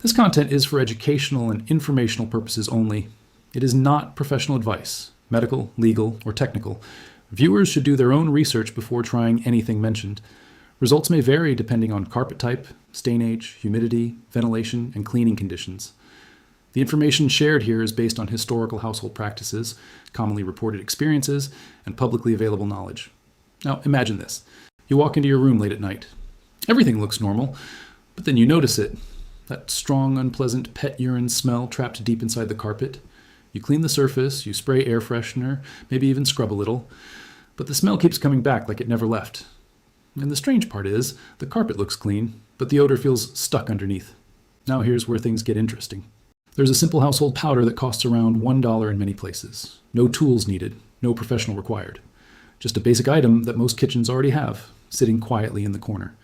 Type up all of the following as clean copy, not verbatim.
This content is for educational and informational purposes only. It is not professional advice, medical, legal, or technical. Viewers should do their own research before trying anything mentioned. Results may vary depending on carpet type, stain age, humidity, ventilation, and cleaning conditions. The information shared here is based on historical household practices, commonly reported experiences, and publicly available knowledge. Now, imagine this. You walk into your room late at night. Everything looks normal, but then you notice it. That strong, unpleasant pet urine smell trapped deep inside the carpet. You clean the surface, you spray air freshener, maybe even scrub a little, but the smell keeps coming back like it never left. And the strange part is, the carpet looks clean, but the odor feels stuck underneath. Now here's where things get interesting. There's a simple household powder that costs around $1 in many places. No tools needed, no professional required. Just a basic item that most kitchens already have, sitting quietly in the corner.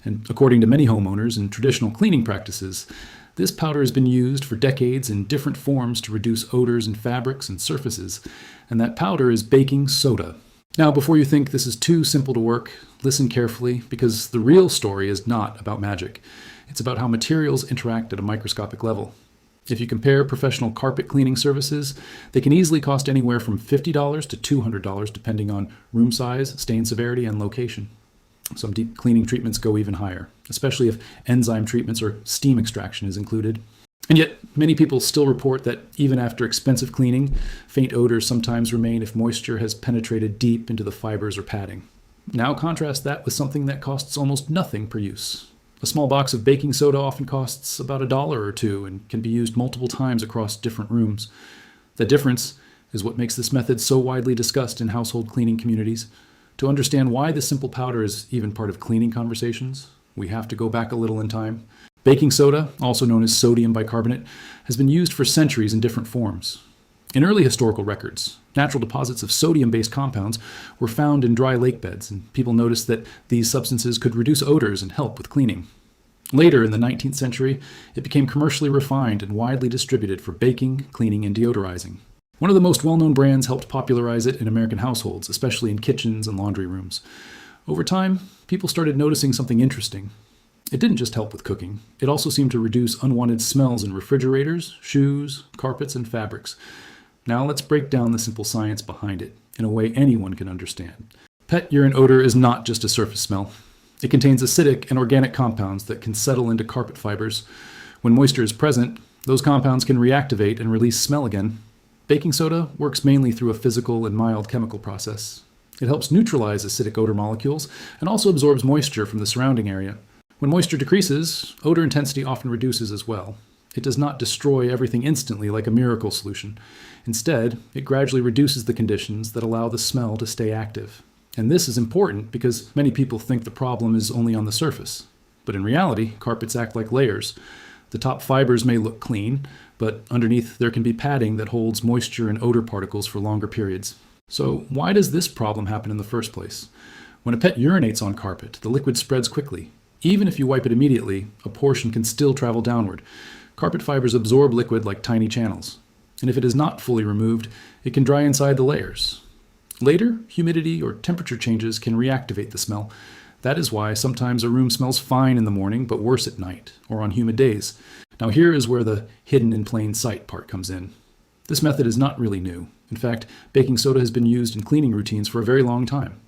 And according to many homeowners and traditional cleaning practices, this powder has been used for decades in different forms to reduce odors in fabrics and surfaces, and that powder is baking soda. Now, before you think this is too simple to work, listen carefully, because the real story is not about magic. It's about how materials interact at a microscopic level. If you compare professional carpet cleaning services, they can easily cost anywhere from $50 to $200 depending on room size, stain severity, and location. Some deep cleaning treatments go even higher, especially if enzyme treatments or steam extraction is included. And yet, many people still report that even after expensive cleaning, faint odors sometimes remain if moisture has penetrated deep into the fibers or padding. Now contrast that with something that costs almost nothing per use. A small box of baking soda often costs about $1 or $2 and can be used multiple times across different rooms. The difference is what makes this method so widely discussed in household cleaning communities. To understand why this simple powder is even part of cleaning conversations, we have to go back a little in time. Baking soda, also known as sodium bicarbonate, has been used for centuries in different forms. In early historical records, natural deposits of sodium-based compounds were found in dry lake beds, and people noticed that these substances could reduce odors and help with cleaning. Later, in the 19th century, it became commercially refined and widely distributed for baking, cleaning, and deodorizing. One of the most well-known brands helped popularize it in American households, especially in kitchens and laundry rooms. Over time, people started noticing something interesting. It didn't just help with cooking. It also seemed to reduce unwanted smells in refrigerators, shoes, carpets, and fabrics. Now let's break down the simple science behind it in a way anyone can understand. Pet urine odor is not just a surface smell. It contains acidic and organic compounds that can settle into carpet fibers. When moisture is present, those compounds can reactivate and release smell again. Baking soda works mainly through a physical and mild chemical process. It helps neutralize acidic odor molecules and also absorbs moisture from the surrounding area. When moisture decreases, odor intensity often reduces as well. It does not destroy everything instantly like a miracle solution. Instead, it gradually reduces the conditions that allow the smell to stay active. And this is important because many people think the problem is only on the surface. But in reality, carpets act like layers. The top fibers may look clean, but underneath there can be padding that holds moisture and odor particles for longer periods. So why does this problem happen in the first place? When a pet urinates on carpet, the liquid spreads quickly. Even if you wipe it immediately, a portion can still travel downward. Carpet fibers absorb liquid like tiny channels. And if it is not fully removed, it can dry inside the layers. Later, humidity or temperature changes can reactivate the smell. That is why sometimes a room smells fine in the morning but worse at night or on humid days. Now here is where the hidden in plain sight part comes in. This method is not really new. In fact, baking soda has been used in cleaning routines for a very long time.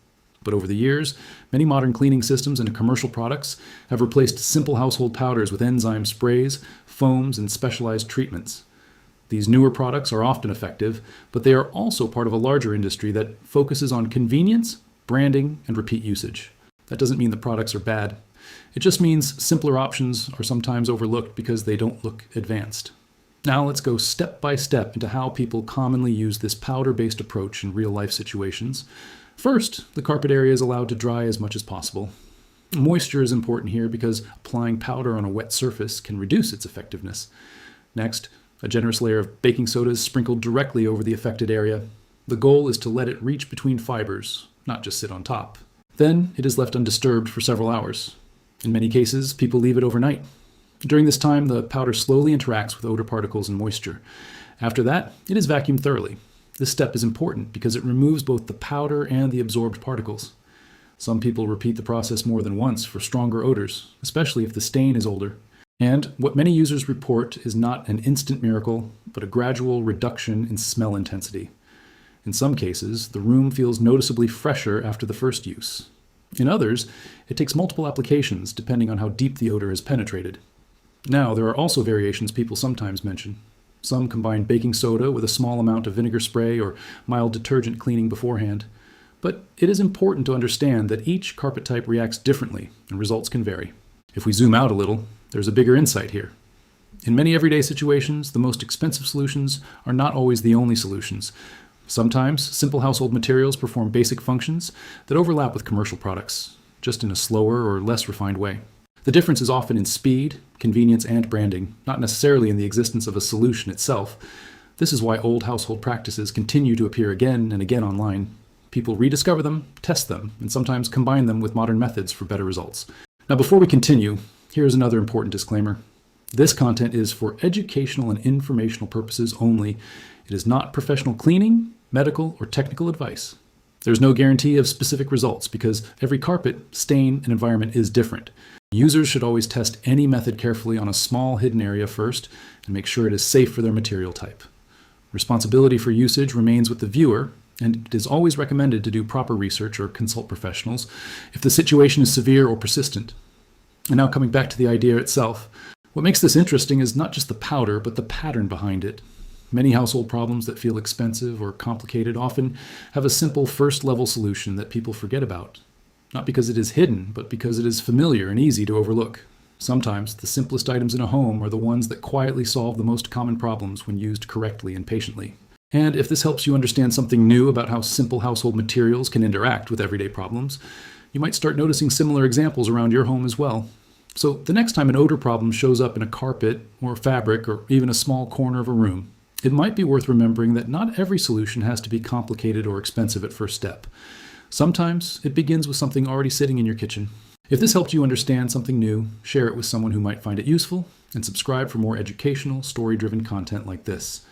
But over the years, many modern cleaning systems and commercial products have replaced simple household powders with enzyme sprays, foams, and specialized treatments. These newer products are often effective, but they are also part of a larger industry that focuses on convenience, branding, and repeat usage. That doesn't mean the products are bad. It just means simpler options are sometimes overlooked because they don't look advanced. Now let's go step by step into how people commonly use this powder-based approach in real-life situations. First, the carpet area is allowed to dry as much as possible. Moisture is important here because applying powder on a wet surface can reduce its effectiveness. Next, a generous layer of baking soda is sprinkled directly over the affected area. The goal is to let it reach between fibers, not just sit on top. Then it is left undisturbed for several hours. In many cases, people leave it overnight. During this time, the powder slowly interacts with odor particles and moisture. After that, it is vacuumed thoroughly. This step is important because it removes both the powder and the absorbed particles. Some people repeat the process more than once for stronger odors, especially if the stain is older. And what many users report is not an instant miracle, but a gradual reduction in smell intensity. In some cases, the room feels noticeably fresher after the first use. In others, it takes multiple applications depending on how deep the odor has penetrated. Now, there are also variations people sometimes mention. Some combine baking soda with a small amount of vinegar spray or mild detergent cleaning beforehand. But it is important to understand that each carpet type reacts differently, and results can vary. If we zoom out a little, there's a bigger insight here. In many everyday situations, the most expensive solutions are not always the only solutions. Sometimes, simple household materials perform basic functions that overlap with commercial products, just in a slower or less refined way. The difference is often in speed, convenience, and branding, not necessarily in the existence of a solution itself. This is why old household practices continue to appear again and again online. People rediscover them, test them, and sometimes combine them with modern methods for better results. Now, before we continue, here's another important disclaimer. This content is for educational and informational purposes only. It is not professional cleaning, medical, or technical advice. There's no guarantee of specific results because every carpet, stain, and environment is different. Users should always test any method carefully on a small hidden area first and make sure it is safe for their material type. Responsibility for usage remains with the viewer, and it is always recommended to do proper research or consult professionals if the situation is severe or persistent. And now coming back to the idea itself, what makes this interesting is not just the powder, but the pattern behind it. Many household problems that feel expensive or complicated often have a simple first-level solution that people forget about. Not because it is hidden, but because it is familiar and easy to overlook. Sometimes the simplest items in a home are the ones that quietly solve the most common problems when used correctly and patiently. And if this helps you understand something new about how simple household materials can interact with everyday problems, you might start noticing similar examples around your home as well. So the next time an odor problem shows up in a carpet or fabric or even a small corner of a room, it might be worth remembering that not every solution has to be complicated or expensive at first step. Sometimes it begins with something already sitting in your kitchen. If this helped you understand something new, share it with someone who might find it useful, and subscribe for more educational, story-driven content like this.